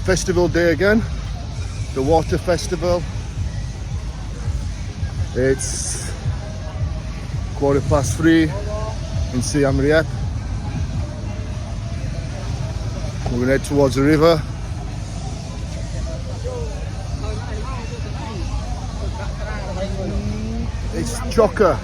festival day again, the water festival. It's 3:15 in Siem Reap. We're gonna head towards the river. It's chocker.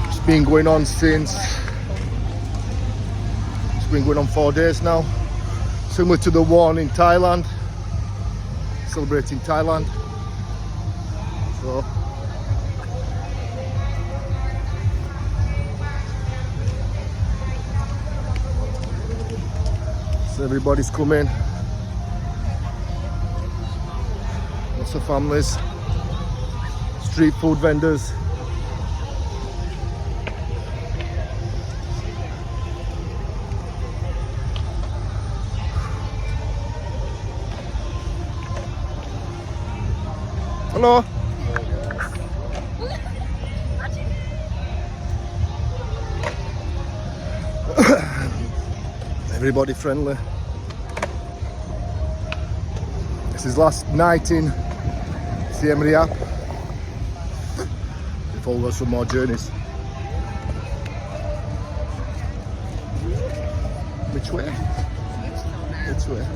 It's been going on it's been going on 4 days now, similar to the one in Thailand, celebrating Thailand. So everybody's coming, lots of families, street food vendors. Hello. Everybody friendly. This is last night in Siem Reap before we go some more journeys. Which way? Which way?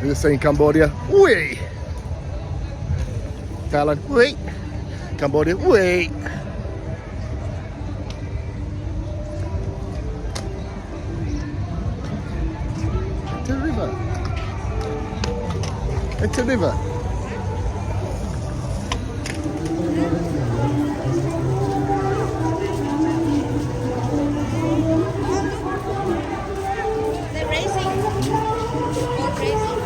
They say in Cambodia, "Wait." Thailand, "Wait." Cambodia, "Wait." It's a river. It's a river. They're racing. Boat racing.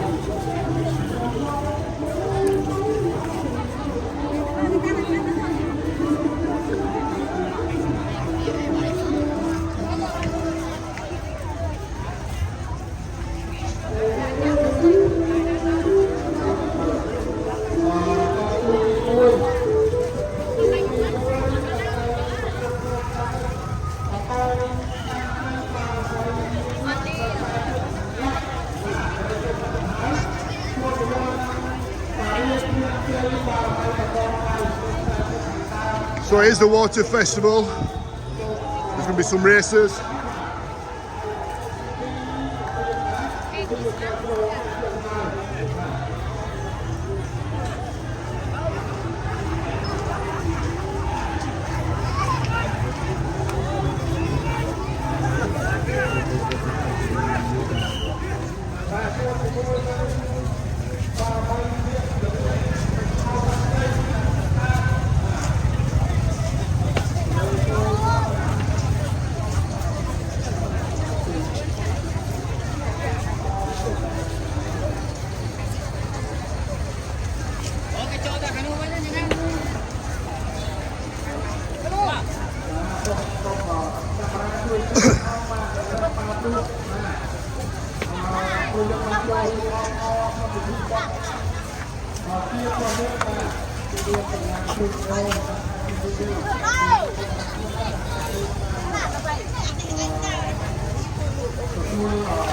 So here's the water festival. There's going to be some races.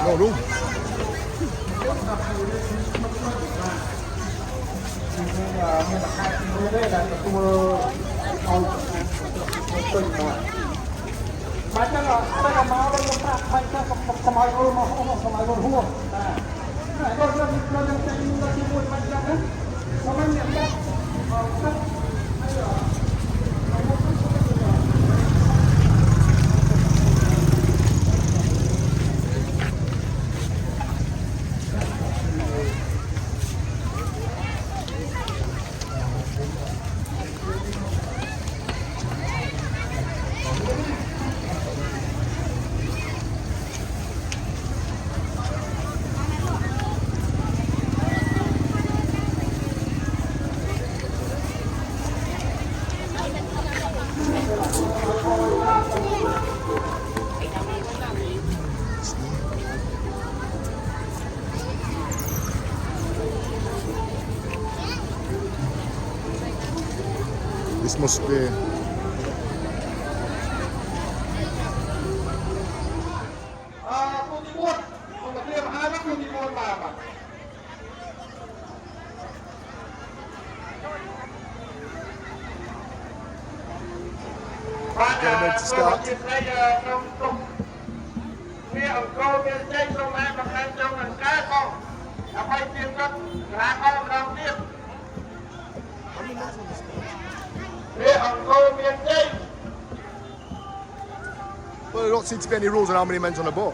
No room. This must be. Getting ready to start. Well, there don't seem to be any rules on how many men's on a boat.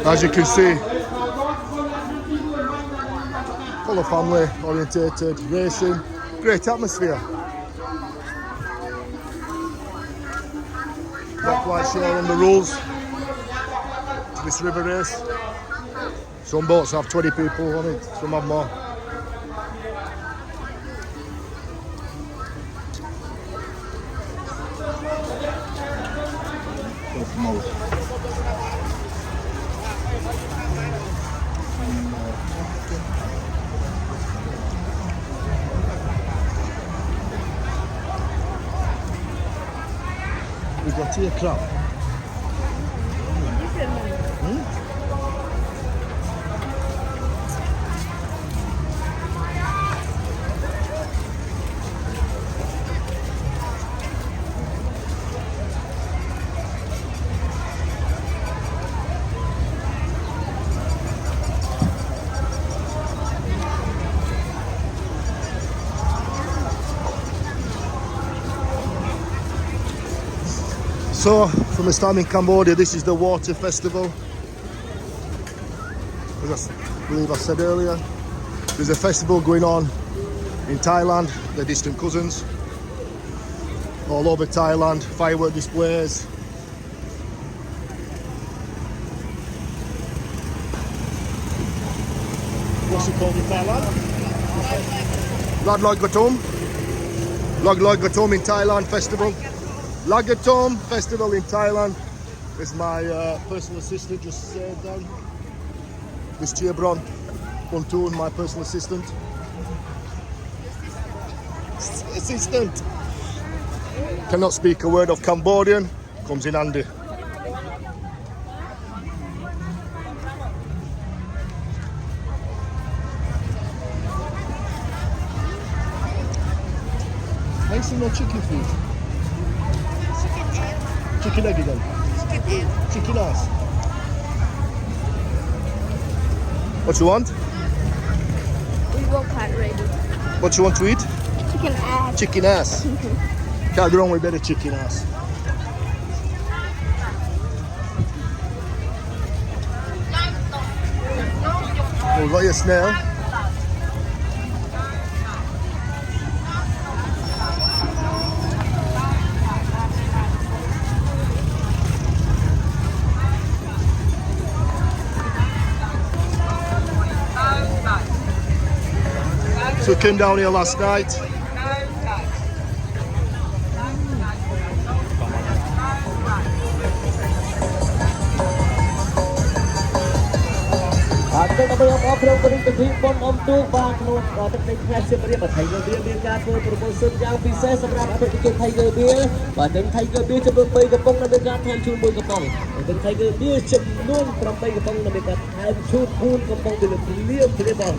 As you can see, full of family orientated racing, great atmosphere. Not quite sure on the rules to this river race. Some boats have 20 people on it, some have more. We've got tea crab. So, from this time in Cambodia, this is the water festival. As I believe I said earlier, there's a festival going on in Thailand, they're distant cousins. All over Thailand, firework displays. What's it called in Thailand? Lad Loi Gatom. Lad Loi Gatom in Thailand festival. Lagatom festival in Thailand. It's my personal assistant just down. This Chiabron, Om Touk, my personal assistant. Assistant. Cannot speak a word of Cambodian. Comes in handy. Make some more chicken food. Chicken egg again. Chicken ass. What you want? We will cut ready. What you want to eat? Chicken ass. Chicken ass. Can't go wrong with better chicken ass. Oh, got your snail. So we came down here last night. Om Touk បានក្នុងទឹកដីផ្នែកសៀមរាបថៃកើវាមានការធ្វើប្រមូលសិទ្ធិយ៉ាងពិសេសសម្រាប់អភិជនថៃកើវាបាទនឹងថៃកើវាចំនួន3កំប៉ុងនៅមានការថែមជូន1កំប៉ុងនឹងថៃកើវាចំនួន8កំប៉ុងនៅមានការថែមជូន4កំប៉ុងទៅលើព្រាមបង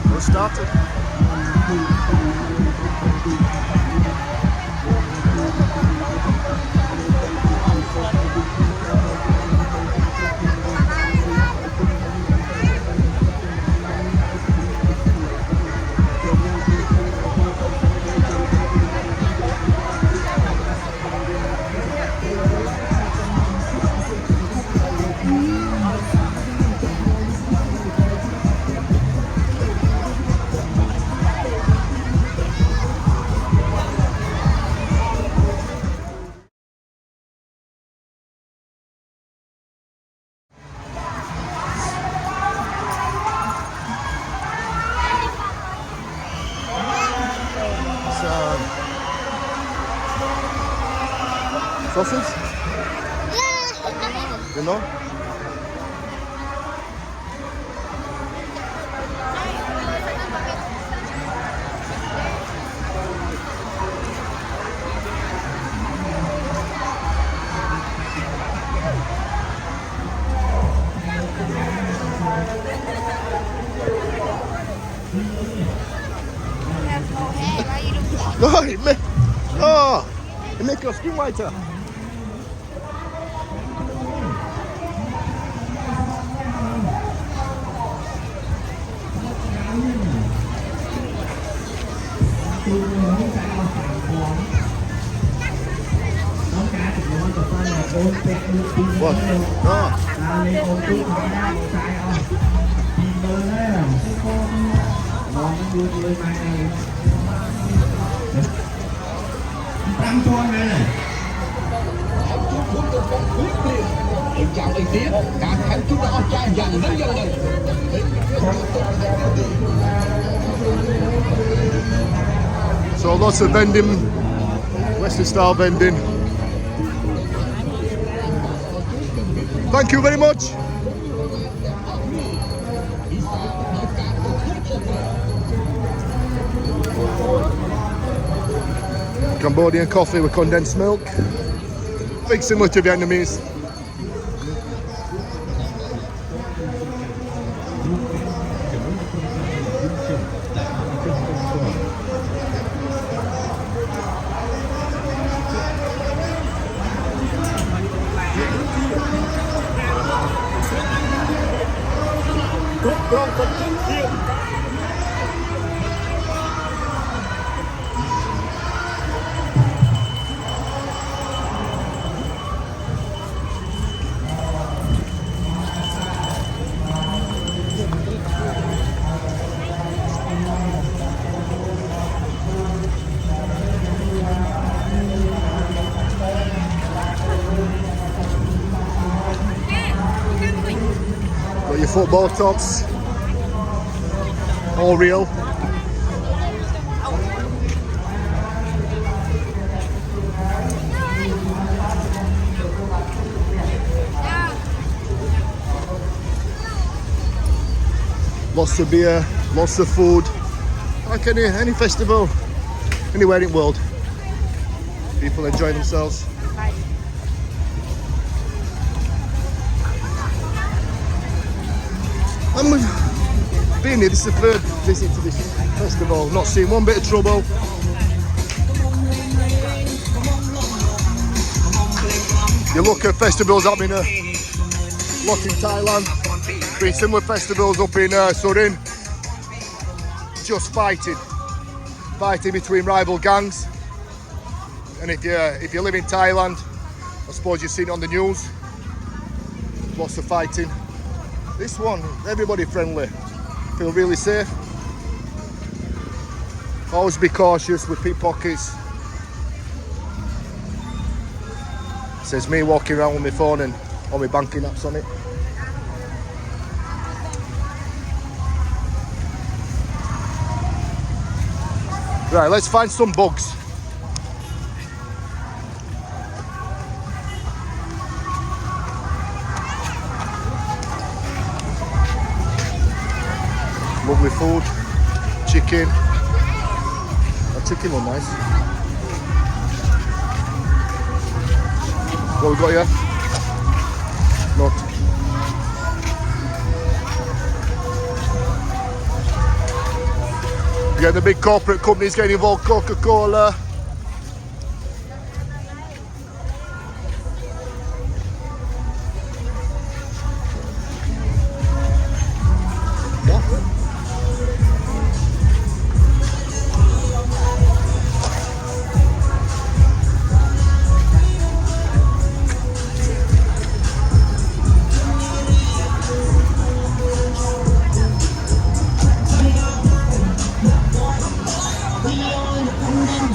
We're started. Sausage? You know? No, it make your skin whiter. What? So lots of vending, Western style vending. Thank you very much. Cambodian coffee with condensed milk. Big similar to Vietnamese. Got your football tops, all real. Lots of beer, lots of food, like any festival, anywhere in the world. People enjoy themselves. And we've been here, this is the third visit to this festival, not seen one bit of trouble. You look at festivals happening a lot in Thailand, been similar festivals up in Surin, just fighting between rival gangs. And if you live in Thailand, I suppose you've seen it on the news. Lots of fighting. This one, everybody friendly. Feel really safe. Always be cautious with pickpockets. Says me walking around with my phone and all my banking apps on it. Right, let's find some bugs. Lovely food, chicken. That chicken was nice. What we got here? Not. You get the big corporate companies getting involved, Coca-Cola.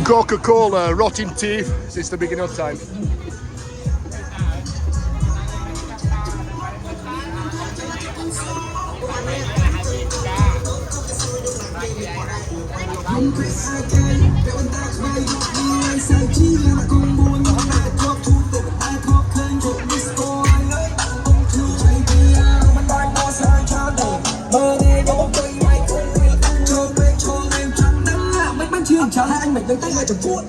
Coca-Cola, rotting teeth since the beginning of time. Chào hai anh mình đứng tay ngay chồng chuột.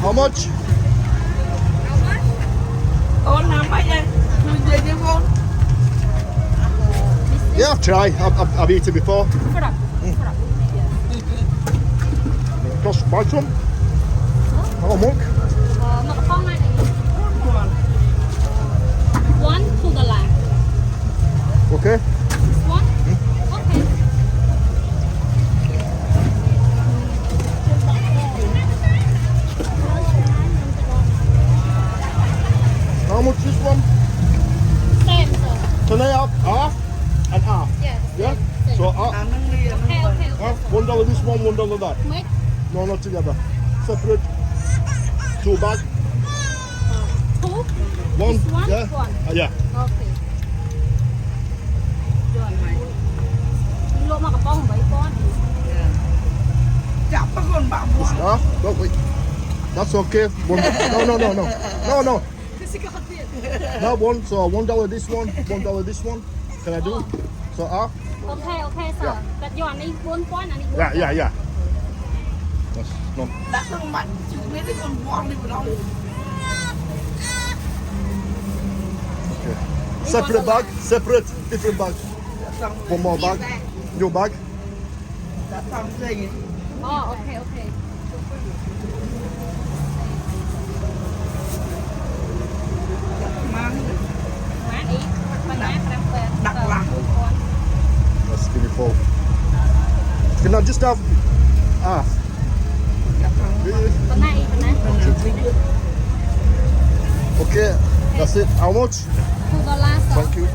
How much? Yeah, I've tried. I've eaten before. Just buy some. Hello, Monk. One to the left. Okay. This one? Okay. How much this one? Same, sir. Can I have half and half? Yes. Yeah? Same. So Okay. $1 this one, $1 that. Mix. No, not together. Separate. 2 bag. Two. One. This one, Yeah. one. Yeah. Okay. Lộn mà cả bông mấy con. No, wait. That's okay. No. No, one. So $1 this one, $1 this one. Can I do? So half. Okay, sir. But you need 4 point and Yeah. That's no. Okay. Separate bag, separate, different bag. One more bag. New bag. Oh, okay. That's beautiful. Can I just have half? Bên này. That's it. How much? $2, sir. Thank you.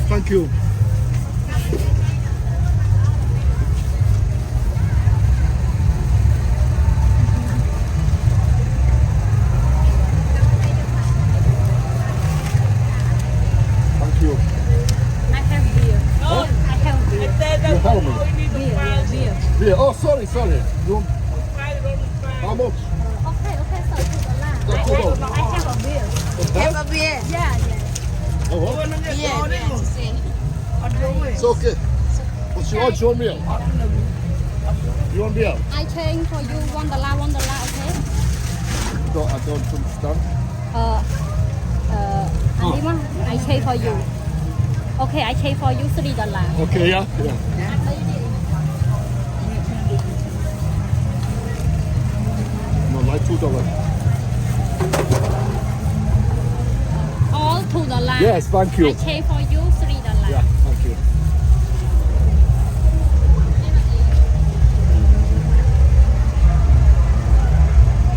Thank you. Thank you. I have beer. Huh? I have beer. You help me. Beer, yeah, beer. Yeah. Oh, sorry. You, how much? Okay, sir, $2. That's $2. I have a beer. Have a beer. Yeah. Oh, what? Beer, she say. It's okay. What's your odds on meal? You want beer? I change for you $1, okay? I don't understand. Anyone? I change for you. Okay, I change for you $3. Okay, yeah. No, like $2. All $2. Yes, thank you. I change for you $3. Yeah, thank you.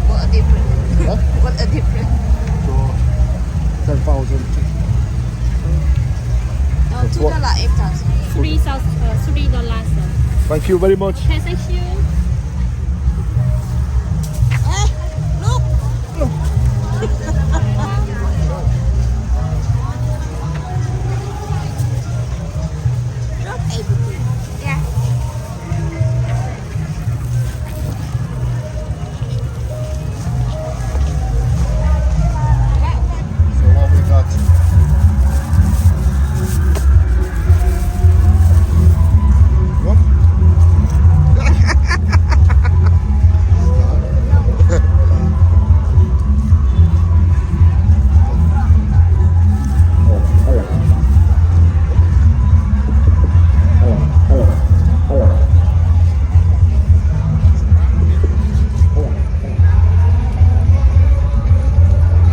What a difference. Huh? What a difference. So, 10,000. No, $2 extra. $3, sir. Thank you very much. Okay, thank you. Hey, look. Drop everything. Yeah. So what we got? What?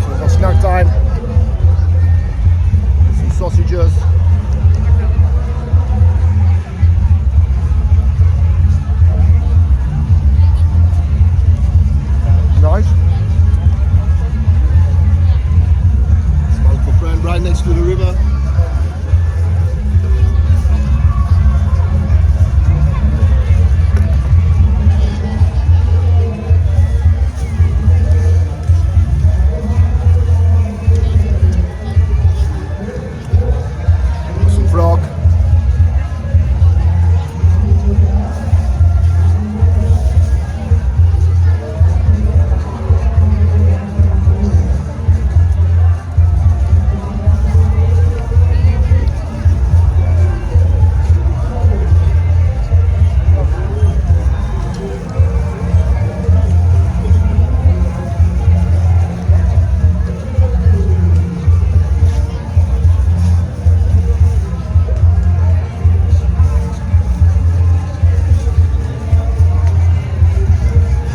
So we've got snack time. Some sausages. Nice. Smell for friend right next to the river. Some frog.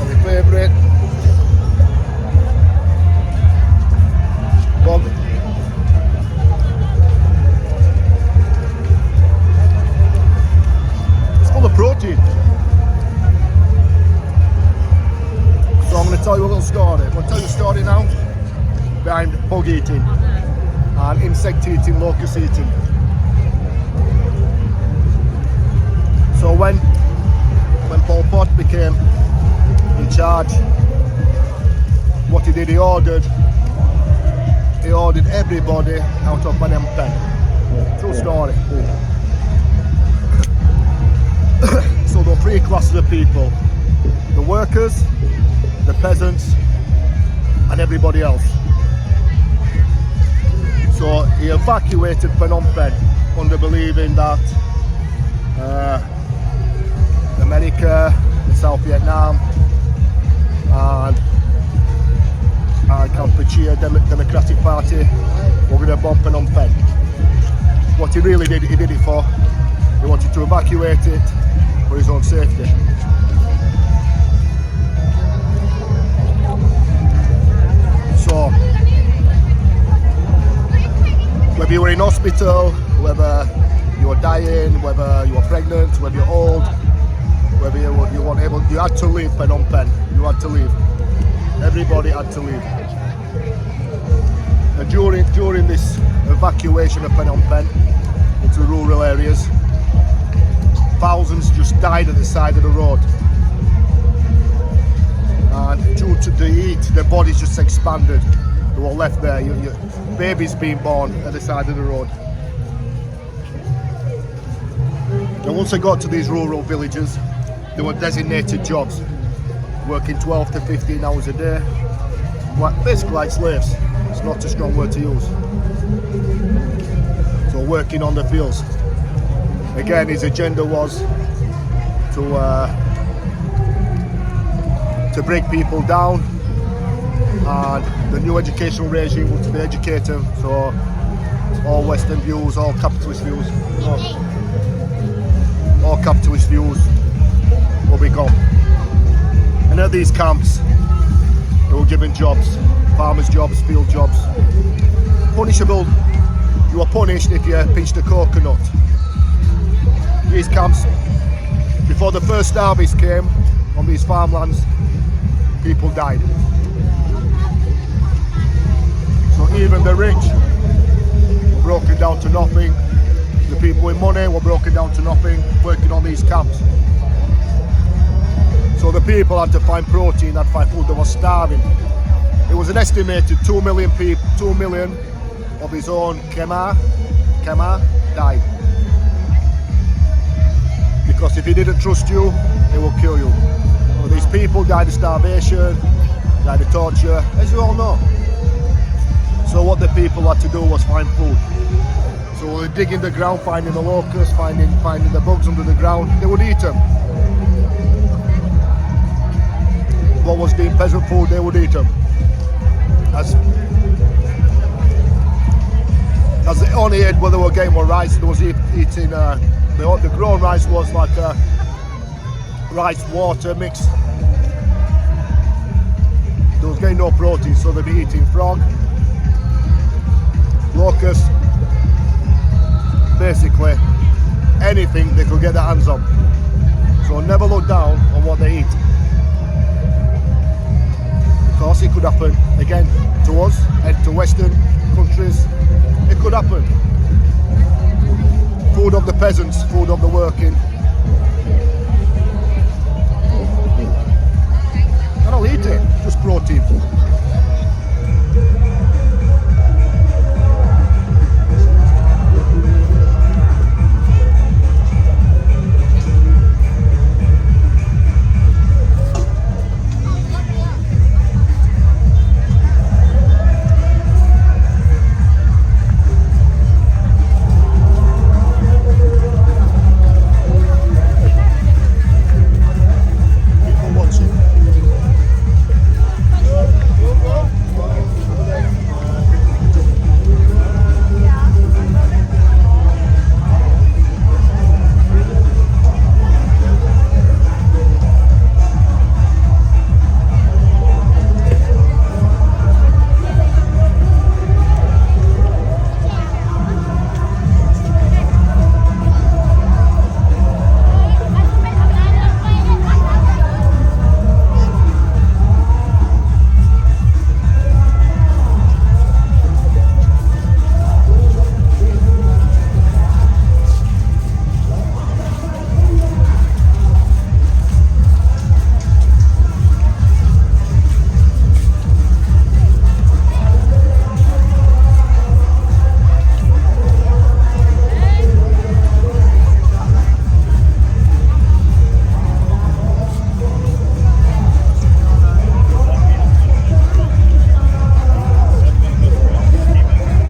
My favorite. Bog. It's full of protein. So I'm going to tell you a little story. I'm going to tell you a story now behind bug eating and insect eating, locust eating. So when Pol Pot became in charge, what he did, he ordered everybody out of Phnom Penh. True story. So there are three classes of people: the workers, the peasants, and everybody else. So he evacuated Phnom Penh under believing that America, South Vietnam, and Cambodian Democratic Party were going to bomb Phnom Penh. What he really did, he did it for. He wanted to evacuate it for his own safety. So, whether you were in hospital, whether you were dying, whether you were pregnant, whether you're old, whether you weren't able, you had to leave Phnom Penh. You had to leave. Everybody had to leave. And during this evacuation of Phnom Penh into rural areas, thousands just died at the side of the road. And due to the heat, their bodies just expanded. They were left there, babies being born at the side of the road. And once I got to these rural villages, there were designated jobs, working 12 to 15 hours a day, basically like slaves. It's not a strong word to use. So working on the fields. Again, his agenda was to break people down, and the new educational regime was to educate them. So all Western views, all capitalist views, all capitalist views will be gone. And at these camps, they were given jobs, farmers' jobs, field jobs. Punishable, you were punished if you pinched a coconut. These camps, before the first harvest came on these farmlands, people died. So even the rich were broken down to nothing. The people with money were broken down to nothing, working on these camps. So the people had to find protein, had to find food. They were starving. It was an estimated 2 million people, 2 million of his own Khmer died. Because if he didn't trust you, he will kill you. So these people died of starvation, died of torture, as you all know. So what the people had to do was find food. So they dig in the ground, finding the locusts, finding the bugs under the ground. They would eat them. What was deemed peasant food, they would eat them. As they only ate what they were getting were rice. They was eating the grown rice was like a rice water mix. They was getting no protein, so they'd be eating frog, locust, basically anything they could get their hands on. So never look down on what they eat. Of course, it could happen again to us and to Western countries. It could happen. Food of the peasants, food of the working. And I'll eat it, just protein.